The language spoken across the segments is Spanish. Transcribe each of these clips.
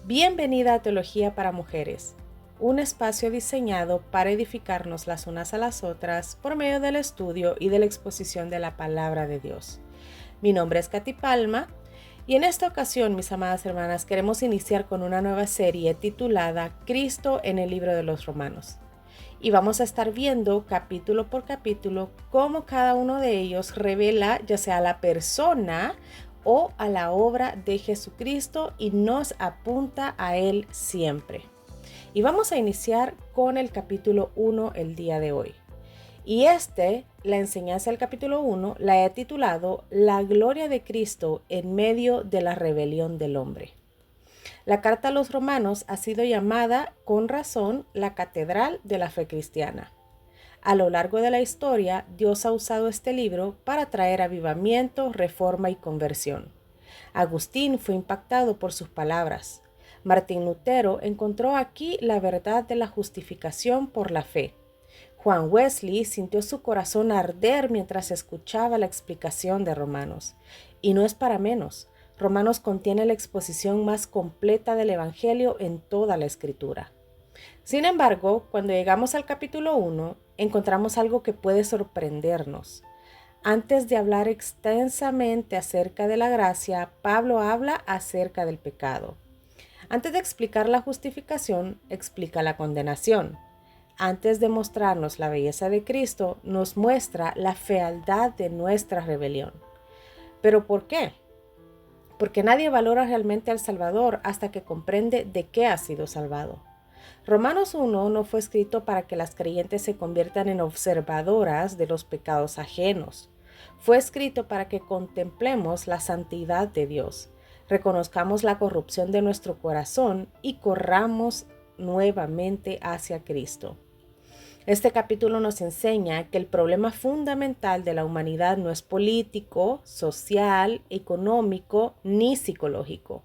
Bienvenida a Teología para Mujeres, un espacio diseñado para edificarnos las unas a las otras por medio del estudio y de la exposición de la Palabra de Dios. Mi nombre es Katy Palma y en esta ocasión, mis amadas hermanas, queremos iniciar con una nueva serie titulada Cristo en el libro de los Romanos. Y vamos a estar viendo capítulo por capítulo cómo cada uno de ellos revela ya sea a la persona o a la obra de Jesucristo y nos apunta a Él siempre. Y vamos a iniciar con el capítulo 1 el día de hoy. Y la enseñanza del capítulo 1, la he titulado La gloria de Cristo en medio de la rebelión del hombre. La carta a los romanos ha sido llamada con razón la catedral de la fe cristiana. A lo largo de la historia, Dios ha usado este libro para traer avivamiento, reforma y conversión. Agustín fue impactado por sus palabras. Martín Lutero encontró aquí la verdad de la justificación por la fe. Juan Wesley sintió su corazón arder mientras escuchaba la explicación de Romanos. Y no es para menos. Romanos contiene la exposición más completa del Evangelio en toda la Escritura. Sin embargo, cuando llegamos al capítulo 1, encontramos algo que puede sorprendernos. Antes de hablar extensamente acerca de la gracia, Pablo habla acerca del pecado. Antes de explicar la justificación, explica la condenación. Antes de mostrarnos la belleza de Cristo, nos muestra la fealdad de nuestra rebelión. ¿Pero por qué? Porque nadie valora realmente al Salvador hasta que comprende de qué ha sido salvado. Romanos 1 no fue escrito para que las creyentes se conviertan en observadoras de los pecados ajenos. Fue escrito para que contemplemos la santidad de Dios, reconozcamos la corrupción de nuestro corazón y corramos nuevamente hacia Cristo. Este capítulo nos enseña que el problema fundamental de la humanidad no es político, social, económico ni psicológico.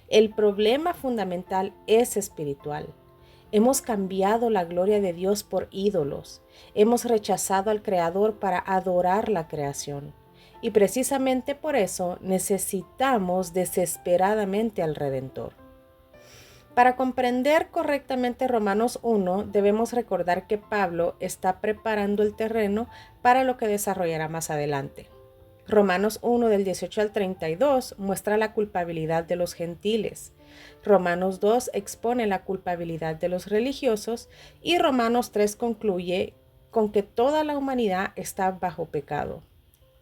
El problema fundamental es espiritual. Hemos cambiado la gloria de Dios por ídolos. Hemos rechazado al Creador para adorar la creación. Y precisamente por eso necesitamos desesperadamente al Redentor. Para comprender correctamente Romanos 1, debemos recordar que Pablo está preparando el terreno para lo que desarrollará más adelante. Romanos 1 del 18 al 32 muestra la culpabilidad de los gentiles. Romanos 2 expone la culpabilidad de los religiosos y Romanos 3 concluye con que toda la humanidad está bajo pecado.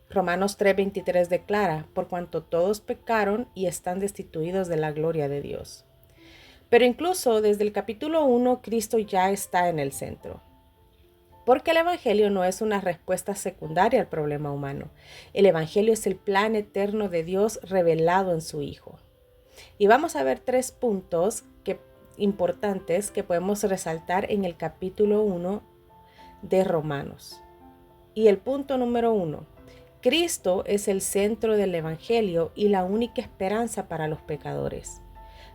Romanos 3:23 declara, por cuanto todos pecaron y están destituidos de la gloria de Dios. Pero incluso desde el capítulo 1, Cristo ya está en el centro. Porque el Evangelio no es una respuesta secundaria al problema humano. El Evangelio es el plan eterno de Dios revelado en su Hijo. Y vamos a ver 3 puntos importantes que podemos resaltar en el capítulo 1 de Romanos. Y el punto número 1. Cristo es el centro del Evangelio y la única esperanza para los pecadores.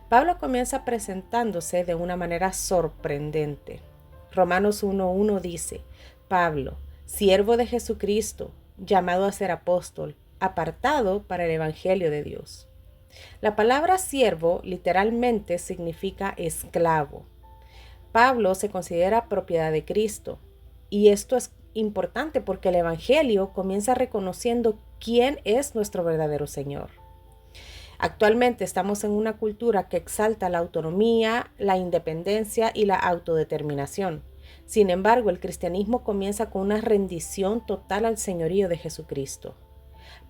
Pablo comienza presentándose de una manera sorprendente. Romanos 1:1 dice, Pablo, siervo de Jesucristo, llamado a ser apóstol, apartado para el Evangelio de Dios. La palabra siervo literalmente significa esclavo. Pablo se considera propiedad de Cristo. Y esto es importante porque el Evangelio comienza reconociendo quién es nuestro verdadero Señor. Actualmente estamos en una cultura que exalta la autonomía, la independencia y la autodeterminación. Sin embargo, el cristianismo comienza con una rendición total al señorío de Jesucristo.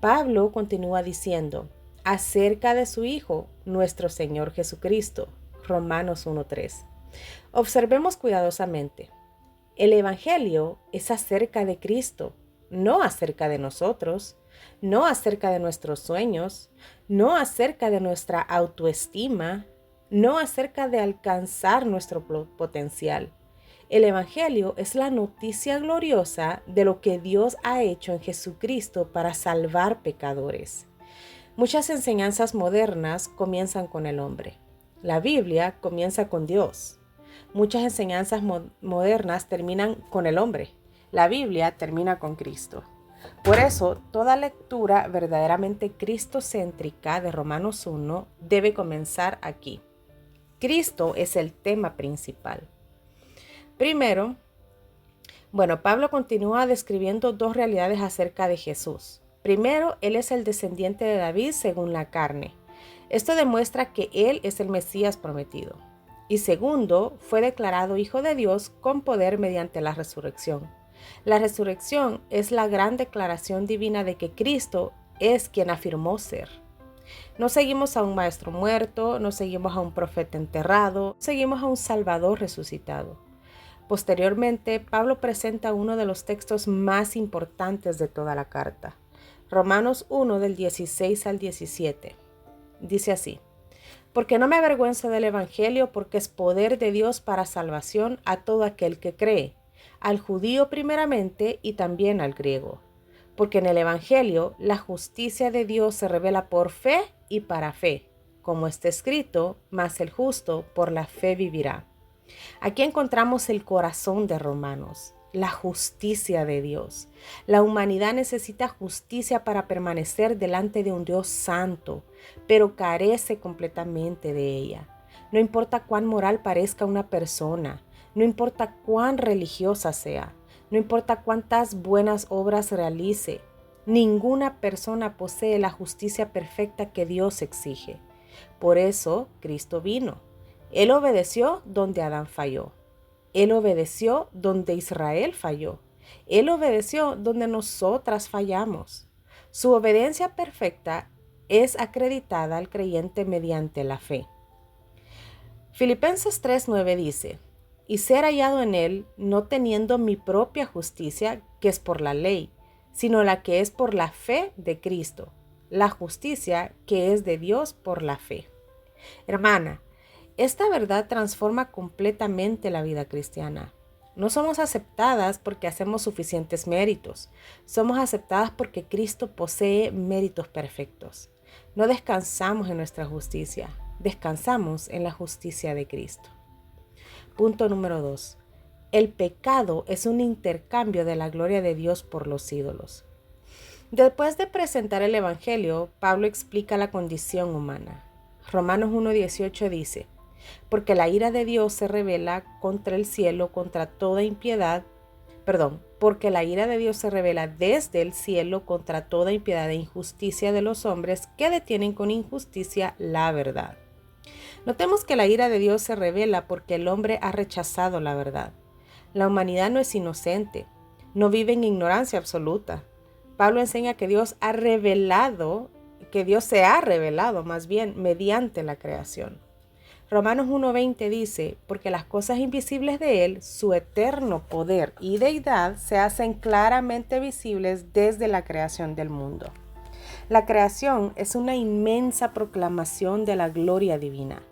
Pablo continúa diciendo, acerca de su Hijo, nuestro Señor Jesucristo. Romanos 1:3. Observemos cuidadosamente. El Evangelio es acerca de Cristo, no acerca de nosotros, no acerca de nuestros sueños, no acerca de nuestra autoestima, no acerca de alcanzar nuestro potencial. El Evangelio es la noticia gloriosa de lo que Dios ha hecho en Jesucristo para salvar pecadores. Muchas enseñanzas modernas comienzan con el hombre. La Biblia comienza con Dios. Muchas enseñanzas modernas terminan con el hombre. La Biblia termina con Cristo. Por eso, toda lectura verdaderamente cristocéntrica de Romanos 1 debe comenzar aquí. Cristo es el tema principal. Primero, Pablo continúa describiendo dos realidades acerca de Jesús. Primero, Él es el descendiente de David según la carne. Esto demuestra que Él es el Mesías prometido. Y segundo, fue declarado Hijo de Dios con poder mediante la resurrección. La resurrección es la gran declaración divina de que Cristo es quien afirmó ser. No seguimos a un maestro muerto, no seguimos a un profeta enterrado, seguimos a un Salvador resucitado. Posteriormente, Pablo presenta uno de los textos más importantes de toda la carta. Romanos 1 del 16 al 17. Dice así: porque no me avergüenzo del Evangelio, porque es poder de Dios para salvación a todo aquel que cree, al judío primeramente y también al griego. Porque en el Evangelio la justicia de Dios se revela por fe y para fe, como está escrito, mas el justo por la fe vivirá. Aquí encontramos el corazón de Romanos, la justicia de Dios. La humanidad necesita justicia para permanecer delante de un Dios santo, pero carece completamente de ella. No importa cuán moral parezca una persona, no importa cuán religiosa sea, no importa cuántas buenas obras realice, ninguna persona posee la justicia perfecta que Dios exige. Por eso Cristo vino. Él obedeció donde Adán falló. Él obedeció donde Israel falló. Él obedeció donde nosotras fallamos. Su obediencia perfecta es acreditada al creyente mediante la fe. Filipenses 3:9 dice: y ser hallado en él, no teniendo mi propia justicia, que es por la ley, sino la que es por la fe de Cristo, la justicia que es de Dios por la fe. Hermana, esta verdad transforma completamente la vida cristiana. No somos aceptadas porque hacemos suficientes méritos. Somos aceptadas porque Cristo posee méritos perfectos. No descansamos en nuestra justicia, descansamos en la justicia de Cristo. Punto número 2. El pecado es un intercambio de la gloria de Dios por los ídolos. Después de presentar el Evangelio, Pablo explica la condición humana. Romanos 1:18 dice: porque la ira de Dios se revela contra el cielo, contra toda impiedad, porque la ira de Dios se revela desde el cielo contra toda impiedad e injusticia de los hombres que detienen con injusticia la verdad. Notemos que la ira de Dios se revela porque el hombre ha rechazado la verdad. La humanidad no es inocente, no vive en ignorancia absoluta. Pablo enseña que Dios se ha revelado más bien mediante la creación. Romanos 1:20 dice: porque las cosas invisibles de Él, su eterno poder y deidad, se hacen claramente visibles desde la creación del mundo. La creación es una inmensa proclamación de la gloria divina.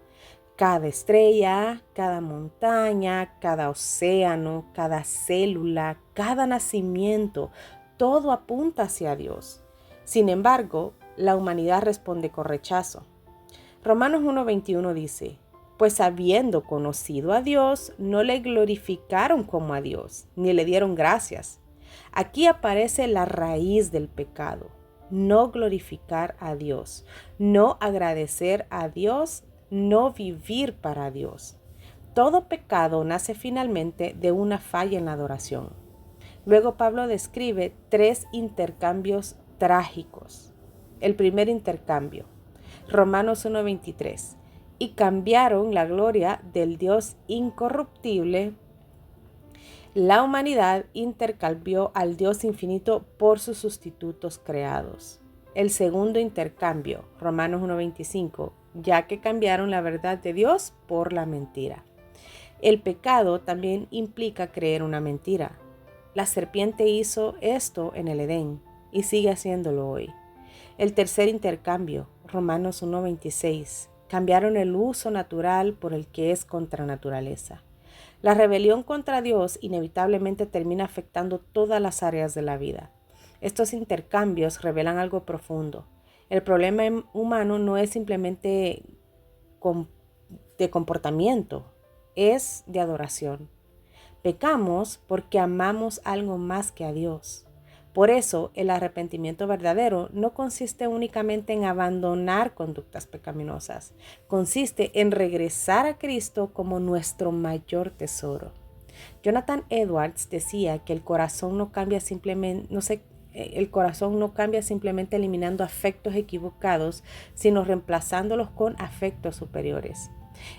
Cada estrella, cada montaña, cada océano, cada célula, cada nacimiento, todo apunta hacia Dios. Sin embargo, la humanidad responde con rechazo. Romanos 1:21 dice: pues habiendo conocido a Dios, no le glorificaron como a Dios, ni le dieron gracias. Aquí aparece la raíz del pecado: no glorificar a Dios, no agradecer a Dios, no vivir para Dios. Todo pecado nace finalmente de una falla en la adoración. Luego Pablo describe 3 intercambios trágicos. El primer intercambio, Romanos 1:23. y cambiaron la gloria del Dios incorruptible. La humanidad intercambió al Dios infinito por sus sustitutos creados. El segundo intercambio, Romanos 1:25, ya que cambiaron la verdad de Dios por la mentira. El pecado también implica creer una mentira. La serpiente hizo esto en el Edén y sigue haciéndolo hoy. El tercer intercambio, Romanos 1:26, cambiaron el uso natural por el que es contra naturaleza. La rebelión contra Dios inevitablemente termina afectando todas las áreas de la vida. Estos intercambios revelan algo profundo. El problema humano no es simplemente de comportamiento, es de adoración. Pecamos porque amamos algo más que a Dios. Por eso, el arrepentimiento verdadero no consiste únicamente en abandonar conductas pecaminosas, consiste en regresar a Cristo como nuestro mayor tesoro. Jonathan Edwards decía que el corazón no cambia simplemente eliminando afectos equivocados, sino reemplazándolos con afectos superiores.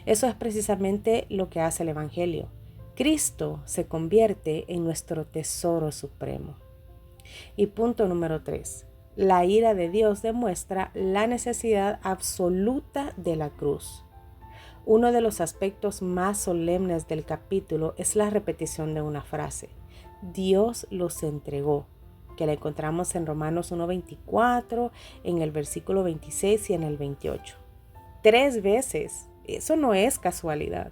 Eso es precisamente lo que hace el Evangelio. Cristo se convierte en nuestro tesoro supremo. Y punto número 3. La ira de Dios demuestra la necesidad absoluta de la cruz. Uno de los aspectos más solemnes del capítulo es la repetición de una frase. Dios los entregó, que la encontramos en Romanos 1:24, en el versículo 26 y en el 28. 3 veces. Eso no es casualidad.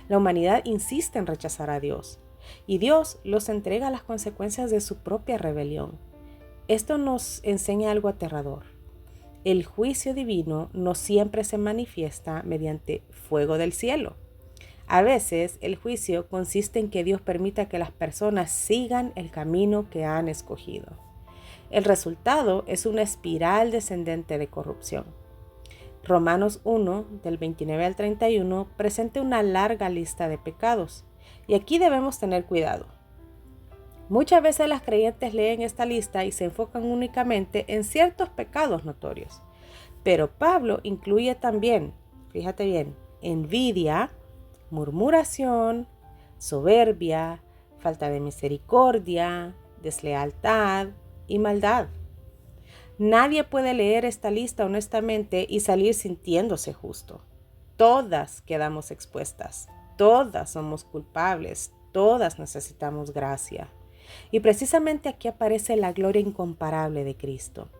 La humanidad insiste en rechazar a Dios y Dios los entrega a las consecuencias de su propia rebelión. Esto nos enseña algo aterrador. El juicio divino no siempre se manifiesta mediante fuego del cielo. A veces el juicio consiste en que Dios permita que las personas sigan el camino que han escogido. El resultado es una espiral descendente de corrupción. Romanos 1, del 29 al 31, presenta una larga lista de pecados. Y aquí debemos tener cuidado. Muchas veces las creyentes leen esta lista y se enfocan únicamente en ciertos pecados notorios. Pero Pablo incluye también, fíjate bien, envidia, murmuración, soberbia, falta de misericordia, deslealtad y maldad. Nadie puede leer esta lista honestamente y salir sintiéndose justo. Todas quedamos expuestas, todas somos culpables, todas necesitamos gracia. Y precisamente aquí aparece la gloria incomparable de Cristo.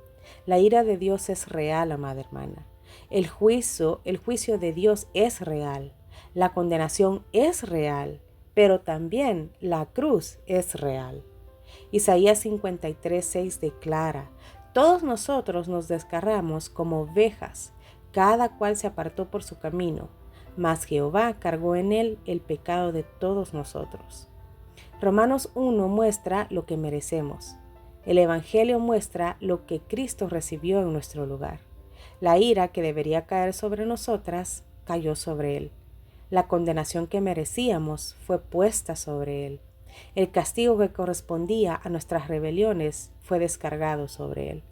La ira de Dios es real, amada hermana. El juicio de Dios es real. La condenación es real, pero también la cruz es real. Isaías 53:6 declara: todos nosotros nos descarriamos como ovejas, cada cual se apartó por su camino, mas Jehová cargó en él el pecado de todos nosotros. Romanos 1 muestra lo que merecemos. El Evangelio muestra lo que Cristo recibió en nuestro lugar. La ira que debería caer sobre nosotras cayó sobre él. La condenación que merecíamos fue puesta sobre él. El castigo que correspondía a nuestras rebeliones fue descargado sobre él.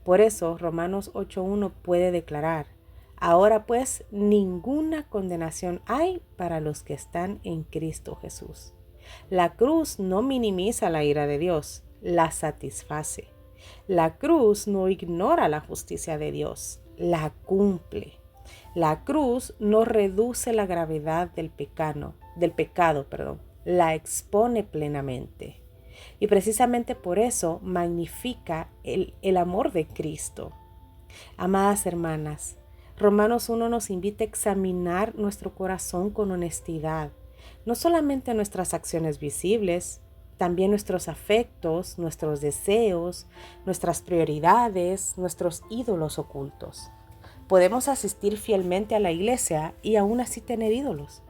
Por eso Romanos 8:1 puede declarar: ahora pues ninguna condenación hay para los que están en Cristo Jesús. La cruz no minimiza la ira de Dios, la satisface. La cruz no ignora la justicia de Dios, la cumple. La cruz no reduce la gravedad del pecado, la expone plenamente. Y precisamente por eso magnifica el amor de Cristo. Amadas hermanas, Romanos 1 nos invita a examinar nuestro corazón con honestidad. No solamente nuestras acciones visibles, también nuestros afectos, nuestros deseos, nuestras prioridades, nuestros ídolos ocultos. Podemos asistir fielmente a la iglesia y aún así tener ídolos.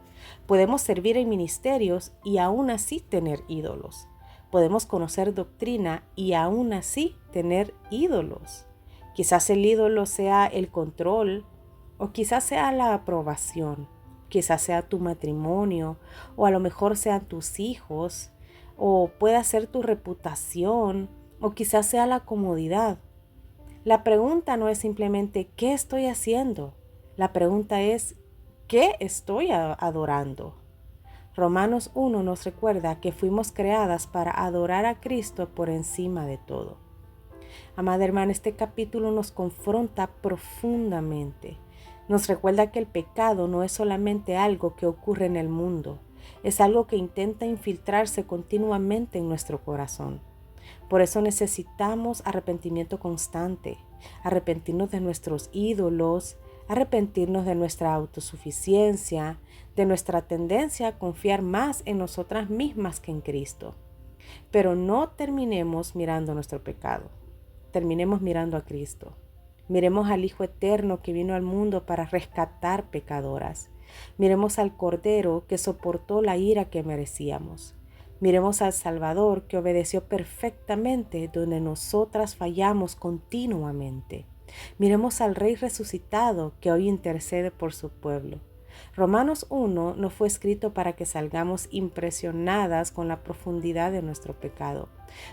Podemos servir en ministerios y aún así tener ídolos. Podemos conocer doctrina y aún así tener ídolos. Quizás el ídolo sea el control, o quizás sea la aprobación. Quizás sea tu matrimonio, o a lo mejor sean tus hijos, o pueda ser tu reputación, o quizás sea la comodidad. La pregunta no es simplemente ¿qué estoy haciendo? La pregunta es ¿qué estoy adorando? Romanos 1 nos recuerda que fuimos creadas para adorar a Cristo por encima de todo. Amada hermana, este capítulo nos confronta profundamente. Nos recuerda que el pecado no es solamente algo que ocurre en el mundo, es algo que intenta infiltrarse continuamente en nuestro corazón. Por eso necesitamos arrepentimiento constante, arrepentirnos de nuestros ídolos, arrepentirnos de nuestra autosuficiencia, de nuestra tendencia a confiar más en nosotras mismas que en Cristo. Pero no terminemos mirando nuestro pecado, terminemos mirando a Cristo. Miremos al Hijo Eterno que vino al mundo para rescatar pecadoras. Miremos al Cordero que soportó la ira que merecíamos. Miremos al Salvador que obedeció perfectamente donde nosotras fallamos continuamente. Miremos al Rey resucitado que hoy intercede por su pueblo. Romanos 1 no fue escrito para que salgamos impresionadas con la profundidad de nuestro pecado.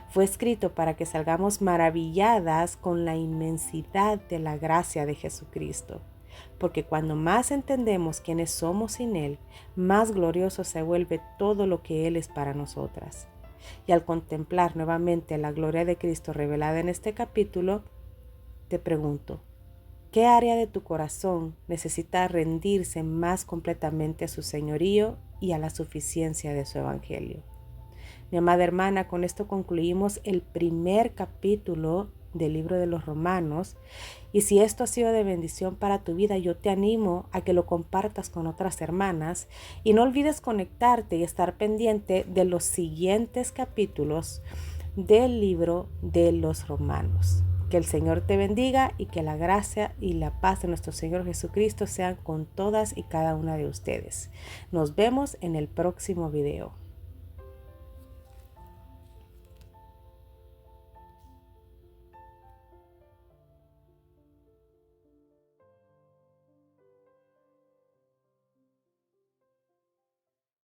Fue escrito para que salgamos maravilladas con la inmensidad de la gracia de Jesucristo. Porque cuando más entendemos quiénes somos sin Él, más glorioso se vuelve todo lo que Él es para nosotras. Y al contemplar nuevamente la gloria de Cristo revelada en este capítulo, te pregunto, ¿qué área de tu corazón necesita rendirse más completamente a su señorío y a la suficiencia de su evangelio? Mi amada hermana, con esto concluimos el primer capítulo del libro de los Romanos. Y si esto ha sido de bendición para tu vida, yo te animo a que lo compartas con otras hermanas y no olvides conectarte y estar pendiente de los siguientes capítulos del libro de los Romanos. Que el Señor te bendiga y que la gracia y la paz de nuestro Señor Jesucristo sean con todas y cada una de ustedes. Nos vemos en el próximo video.